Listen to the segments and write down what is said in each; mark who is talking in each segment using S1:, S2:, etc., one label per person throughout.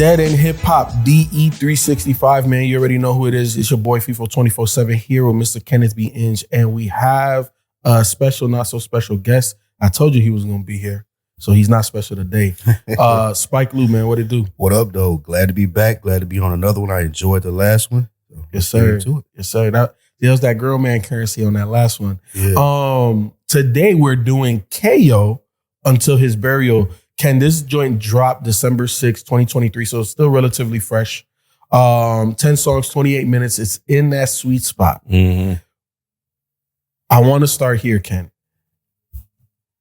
S1: Dead End Hip Hop DE365, man. You already know who it is. It's your boy FIFO 24/7 here with Mr. Kenneth B. Inge, and we have a special, not so special guest. I told you he was gonna be here, so he's not special today. Spike Lou, man, what it do?
S2: What up, though? Glad to be back. Glad to be on another one. I enjoyed the last one. So
S1: yes, sir. Yes, sir. There was that girl man currency on that last one.
S2: Yeah.
S1: Today we're doing Kayo Until His Burial. Can this joint drop December 6th, 2023? So it's still relatively fresh. 10 songs, 28 minutes. It's in that sweet spot.
S2: Mm-hmm.
S1: I want to start here, Ken.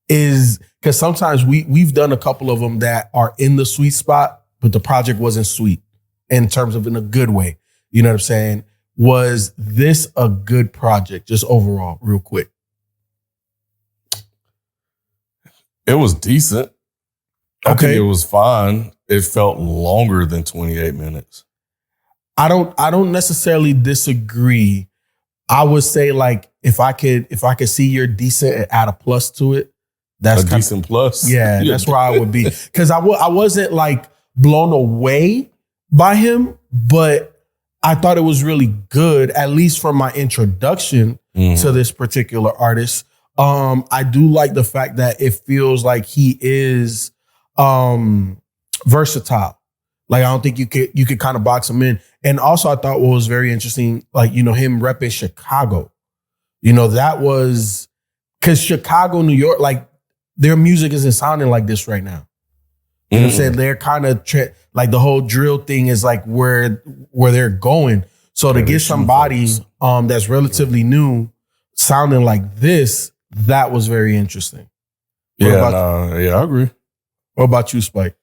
S1: Because sometimes we've done a couple of them that are in the sweet spot, but the project wasn't sweet in terms of in a good way. You know what I'm saying? Was this a good project, just overall, real quick?
S3: It was decent. I
S1: Okay.
S3: think it was fine. It felt longer than 28 minutes.
S1: I don't necessarily disagree. I would say, like, if I could see you're decent and add a plus to it, that's
S3: a decent plus.
S1: Yeah, that's where I would be. Because I wasn't like blown away by him, but I thought it was really good, at least from my introduction to this particular artist. I do like the fact that it feels like he is versatile. Like, I don't think you could kind of box him in. And also I thought what was very interesting, like, you know, him repping Chicago. You know, that was because Chicago, New York, like, their music isn't sounding like this right now. You know what I'm saying? They're kind of like the whole drill thing is like where they're going. So to get somebody that's relatively new sounding like this, that was very interesting.
S3: I agree.
S1: What about you, Spike?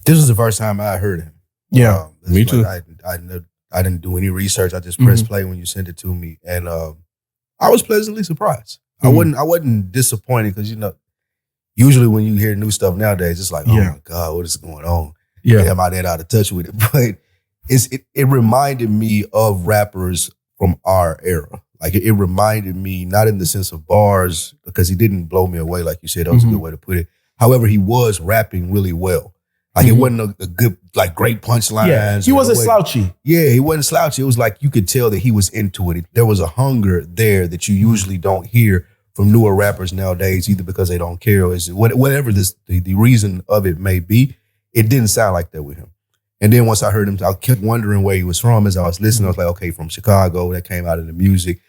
S2: This was the first time I heard him.
S1: Yeah,
S3: me too.
S2: I didn't do any research. I just pressed play when you sent it to me, and I was pleasantly surprised. I wasn't disappointed because, you know, usually when you hear new stuff nowadays, it's like, oh my God, what is going on?
S1: Yeah,
S2: am I that out of touch with it? But it reminded me of rappers from our era. Like, it reminded me, not in the sense of bars, because he didn't blow me away, like you said. That was a good way to put it. However, he was rapping really well. Like, it wasn't a good, like, great punchlines.
S1: Yeah, he wasn't slouchy.
S2: Yeah, he wasn't slouchy. It was like you could tell that he was into it. There was a hunger there that you usually don't hear from newer rappers nowadays, either because they don't care or is whatever the reason of it may be. It didn't sound like that with him. And then once I heard him, I kept wondering where he was from. As I was listening, I was like, okay, from Chicago. That came out of the music.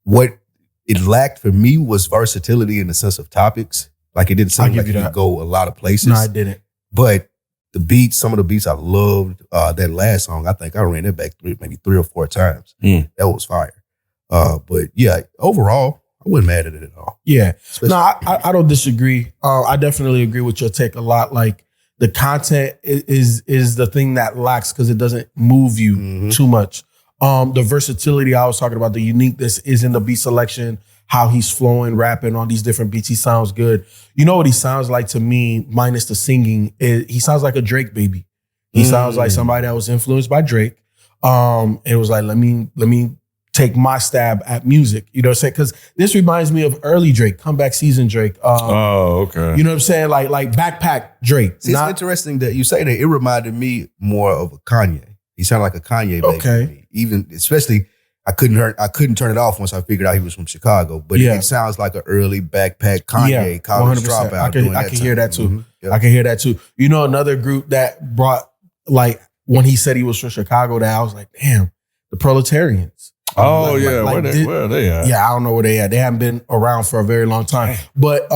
S2: What it lacked for me was versatility in the sense of topics. Like, it didn't sound like he could go a lot of places.
S1: No, I didn't.
S2: But the beats, some of the beats I loved. That last song, I think I ran it back maybe 3 or 4 times. That was fire. But yeah, overall, I wasn't mad at it at all.
S1: Yeah. No, I don't disagree. I definitely agree with your take a lot. Like, the content is the thing that lacks because it doesn't move you too much. The versatility I was talking about, the uniqueness is in the beat selection, how he's flowing, rapping on these different beats. He sounds good. You know what he sounds like to me, minus the singing? He sounds like a Drake baby. He sounds like somebody that was influenced by Drake. It was like, let me take my stab at music. You know what I'm saying? Because this reminds me of early Drake, comeback season Drake.
S3: Okay.
S1: You know what I'm saying? Like backpack Drake.
S2: See, it's interesting that you say that. It reminded me more of a Kanye. He sounded like a Kanye baby to me. Even, especially, I couldn't turn it off once I figured out he was from Chicago. But it sounds like an early backpack Kanye, college
S1: 100%.
S2: dropout.
S1: I can hear that too.
S2: Yep.
S1: I can hear that too. You know, another group that brought, like, when he said he was from Chicago, that I was like, damn, the Proletarians.
S3: Oh, where are they at?
S1: Yeah, I don't know where they at. They haven't been around for a very long time. But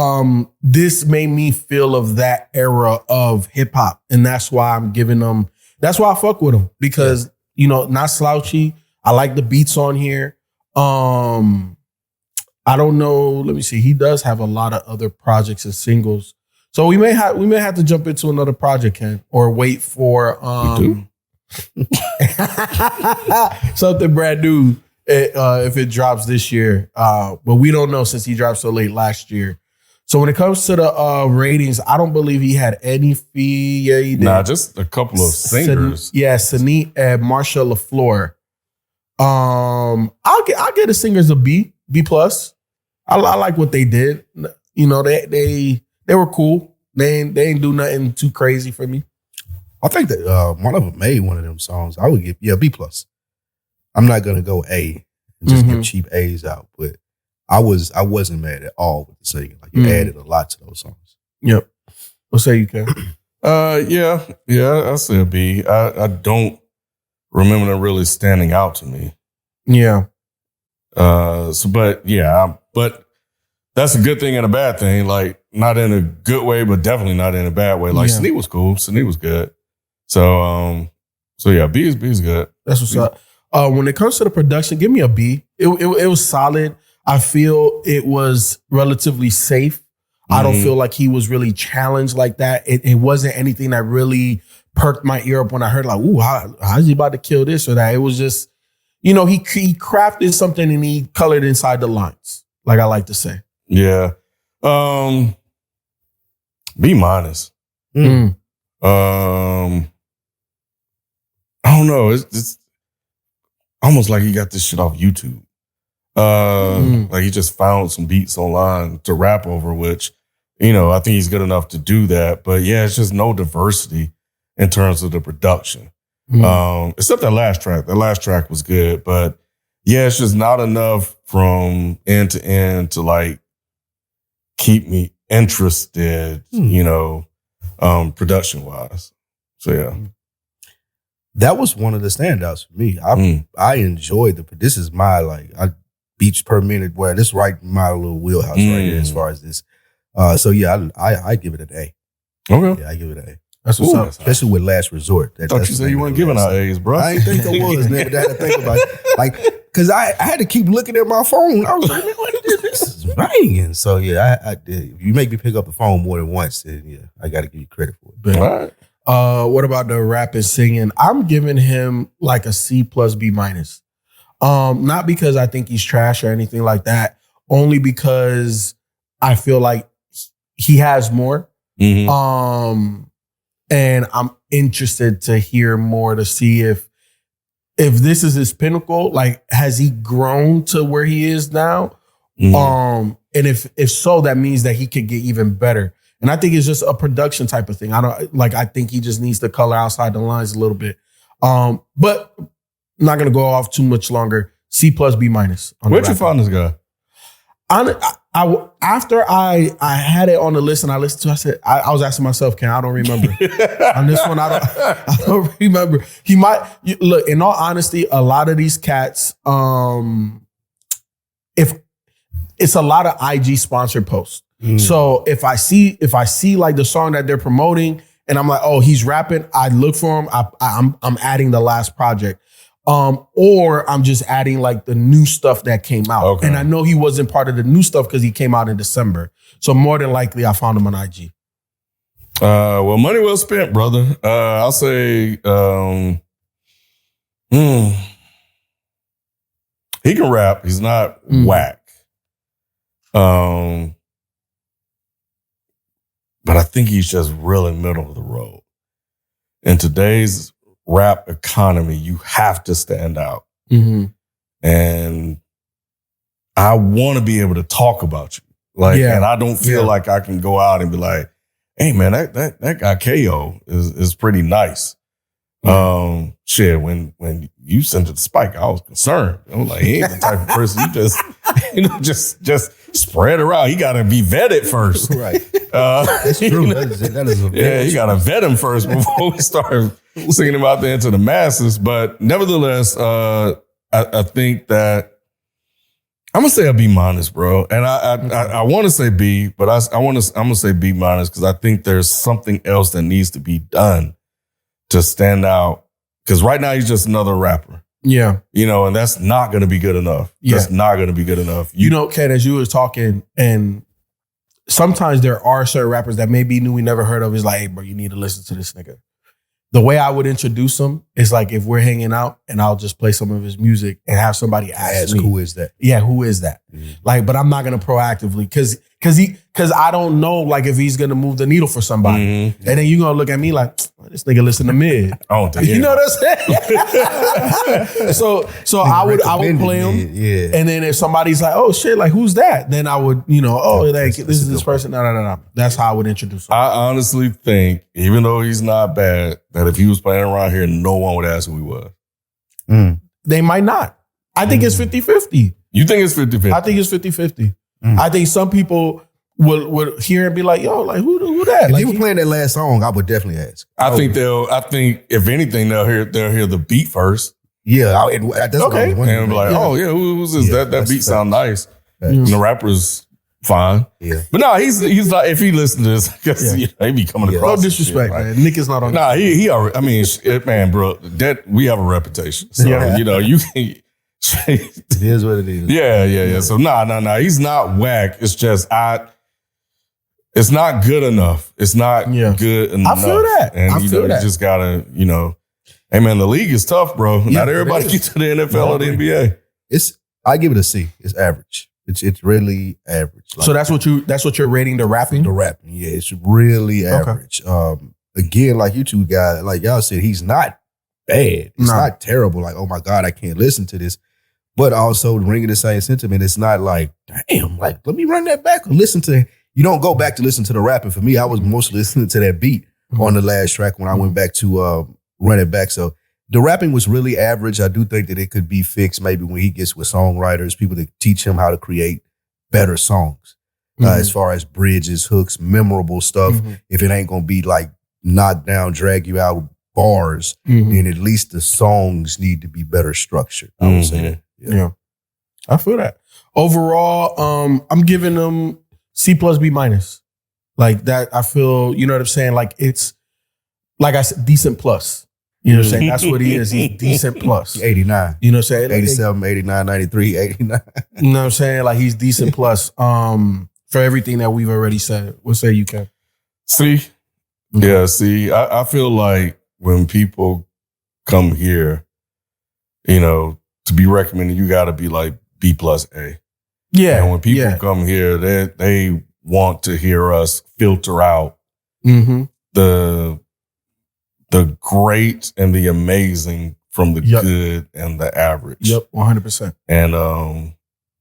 S1: this made me feel of that era of hip hop. And that's why I'm giving them, that's why I fuck with them. Because, you know, not slouchy. I like the beats on here. I don't know. Let me see. He does have a lot of other projects and singles. So we may have to jump into another project, Ken, or wait for something brand new if it drops this year. But we don't know since he dropped so late last year. So when it comes to the ratings, I don't believe he had any fee. Yeah, he did.
S3: Nah, just a couple of singers.
S1: Sanit and Marsha LaFleur. I'll get the singers a B plus. I like what they did. You know, they were cool. They ain't do nothing too crazy for me.
S2: I think that one of them made one of them songs. I would give B+. I'm not gonna go A and just give cheap A's out, but I wasn't mad at all with the singing. Like you added a lot to those songs.
S1: Yep. What say you, Ken?
S3: Yeah, I say a B. I don't remember them really standing out to me.
S1: Yeah.
S3: But that's a good thing and a bad thing. Like not in a good way, but definitely not in a bad way. Like Sneak was cool. Sneak was good. So yeah, B is good.
S1: That's what's up. When it comes to the production, give me a B. It was solid. I feel it was relatively safe. I don't feel like he was really challenged like that. It wasn't anything that really perked my ear up when I heard like, ooh, how's he about to kill this or that? It was just, he crafted something and he colored inside the lines, like I like to say.
S3: Yeah. B-. I don't know. It's almost like he got this shit off YouTube. Like he just found some beats online to rap over, which, I think he's good enough to do that. But yeah, it's just no diversity in terms of the production. Except that last track. That last track was good, but yeah, it's just not enough from end to end to like keep me interested, production wise. So yeah.
S2: That was one of the standouts for me. I enjoyed this is my beats per minute where this right in my little wheelhouse right here as far as this. So yeah, I give it an A.
S3: Okay.
S2: Yeah, I give it an A.
S1: That's what's up.
S2: Especially with Last Resort.
S3: Thought you said you weren't giving out A's, bro.
S2: I didn't think I was, man, but I had to think about it. Because I had to keep looking at my phone. I was like, man, what is this? This is ringing. So yeah, I did. If you make me pick up the phone more than once, then yeah, I got to give you credit for it.
S3: All right.
S1: What about the rap and singing? I'm giving him like a C plus B minus. Not because I think he's trash or anything like that, only because I feel like he has more. And I'm interested to hear more to see if this is his pinnacle, like has he grown to where he is now? And if so, that means that he could get even better. And I think it's just a production type of thing. I think he just needs to color outside the lines a little bit. But I'm not gonna go off too much longer. C plus B minus.
S3: Where'd you find this guy?
S1: After I had it on the list and I listened to it, I said, I was asking myself, I don't remember. On this one, I don't remember. He might, look, in all honesty, a lot of these cats, if it's a lot of IG sponsored posts. So if I see like the song that they're promoting and I'm like, oh, he's rapping, I look for him. I'm adding the last project. Or I'm just adding like the new stuff that came out. Okay. And I know he wasn't part of the new stuff because he came out in December. So more than likely I found him on IG.
S3: Well, money well spent, brother. I'll say he can rap. He's not whack. But I think he's just really middle of the road. In today's rap economy, you have to stand out. And I want to be able to talk about you. And I don't feel like I can go out and be like, hey man, that guy Kayo is pretty nice. Shit, when you sent it to Spike, I was concerned. I'm like, he ain't the type of person you just spread around. He gotta be vetted first.
S2: Right. That's true. That is
S3: you gotta vet him first before we start singing him out there into the masses. But nevertheless, I think that I'm gonna say a B minus, bro. And I want to say B, but I'm gonna say B minus because I think there's something else that needs to be done to stand out. Because right now he's just another rapper.
S1: Yeah.
S3: And that's not gonna be good enough. That's not gonna be good enough.
S1: Ken, as you was talking, and sometimes there are certain rappers that maybe we never heard of. Is like, hey, bro, you need to listen to this nigga. The way I would introduce him is like if we're hanging out and I'll just play some of his music and have somebody ask me,
S2: who is that?
S1: Yeah, who is that? But I'm not gonna proactively because because I don't know like if he's gonna move the needle for somebody, and then you gonna look at me like this nigga listen to mid.
S3: I don't think
S1: You know what I'm saying? so I would play him,
S2: Yeah.
S1: and then if somebody's like, oh shit, like who's that? Then I would like this is this person. No. That's how I would introduce him.
S3: I honestly think, even though he's not bad, that if he was playing around here, no one would ask who he was.
S1: They might not. I think it's 50-50.
S3: You think it's 50-50?
S1: I think it's 50-50. I think some people would hear and be like, yo, like who that?
S2: If
S1: Like,
S2: he was playing that last song, I would definitely ask.
S3: I think if anything, they'll hear the beat first.
S2: Yeah, that's
S1: Okay.
S2: one.
S3: And be like, oh yeah, who's this?
S2: Yeah,
S3: that
S2: that's
S3: beat sound nice.
S2: Facts.
S3: And the rapper's fine.
S2: Yeah.
S3: But no, he's like, if he listens to this, because he be coming
S2: Yeah.
S3: across.
S1: no
S3: this shit,
S1: disrespect,
S3: like,
S1: man. Nick is not on.
S3: Nah, he already, I mean, man, bro, that we have a reputation. So,
S1: Yeah.
S3: you can.
S2: It is what it is.
S3: Yeah. So nah. He's not whack. It's just it's not good enough. It's not good enough.
S1: I feel that.
S3: And
S1: I feel that.
S3: you just gotta, hey man, the league is tough, bro.
S2: Yeah,
S3: Not everybody
S2: it is.
S3: gets to the NFL or the NBA.
S2: I give it a C. It's average. It's really average.
S1: So that's what you're rating the rapping?
S2: the rapping. Yeah, it's really average. Again, like you two guys, like y'all said, he's not bad. It's not terrible. Like, oh my God, I can't listen to this. But also ringing the same sentiment, it's not like, damn, like, let me run that back or listen to. You don't go back to listen to the rapping. For me, I was mostly listening to that beat on the last track when I went back to run it back. So the rapping was really average. I do think that it could be fixed maybe when he gets with songwriters, people to teach him how to create better songs as far as bridges, hooks, memorable stuff. If it ain't going to be like knock down, drag you out bars, then at least the songs need to be better structured. I would say that.
S1: Yeah. I feel that. Overall, I'm giving them C plus B minus. Like that, I feel, you know what I'm saying? Like it's, like I said, decent plus. You know what I'm saying? That's what he is. He's decent plus.
S2: 89.
S1: You know what I'm saying?
S2: 87, 89, 93, 89.
S1: You know what I'm saying? Like he's decent plus for everything that we've already said. What say you, Ken?
S3: See? Yeah, see, I feel like when people come here, to be recommended, you got to be like B plus A.
S1: Yeah.
S3: And when people come here, they want to hear us filter out the great and the amazing from the good and the average.
S1: Yep, 100%.
S3: And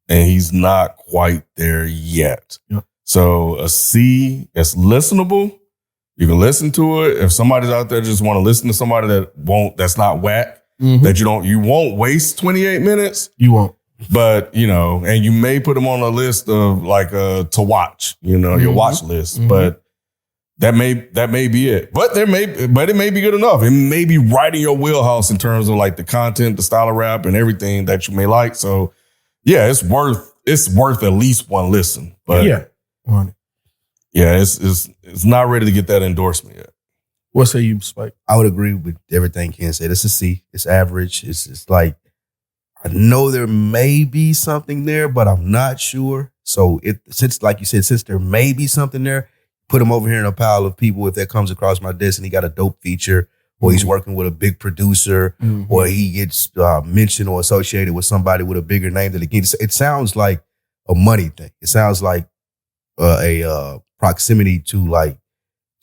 S3: he's not quite there yet.
S1: Yep.
S3: So a C, it's listenable. You can listen to it. If somebody's out there just want to listen to somebody that's not whack, that you won't waste 28 minutes.
S1: You won't.
S3: But, and you may put them on a list of like to watch, your watch list. But that may be it. But it may be good enough. It may be right in your wheelhouse in terms of like the content, the style of rap and everything that you may like. So yeah, it's worth at least one listen. But it's not ready to get that endorsement yet.
S1: What say you, Spike?
S2: I would agree with everything Ken said. It's a C. It's average. It's like, I know there may be something there, but I'm not sure. So since there may be something there, put him over here in a pile of people if that comes across my desk and he got a dope feature or he's working with a big producer or he gets mentioned or associated with somebody with a bigger name that again, it sounds like a money thing. It sounds like a proximity to like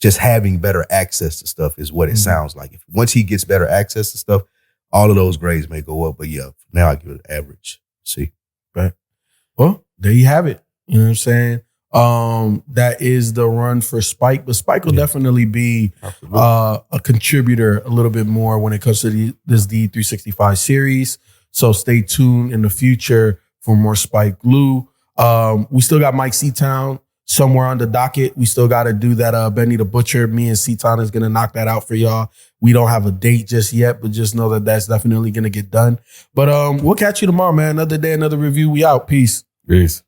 S2: just having better access to stuff is what it sounds like. Once he gets better access to stuff, all of those grades may go up. But yeah, now I give it an average C.
S1: Right. Well, there you have it. You know what I'm saying? That is the run for Spike, but Spike will definitely be a contributor a little bit more when it comes to this D365 series. So stay tuned in the future for more Spike Lou. We still got Mike Seatown somewhere on the docket. We still got to do that Benny the Butcher. Me and Seatown is going to knock that out for y'all. We don't have a date just yet, but just know that that's definitely going to get done. But we'll catch you tomorrow, man. Another day, another review. We out. Peace.
S3: Peace.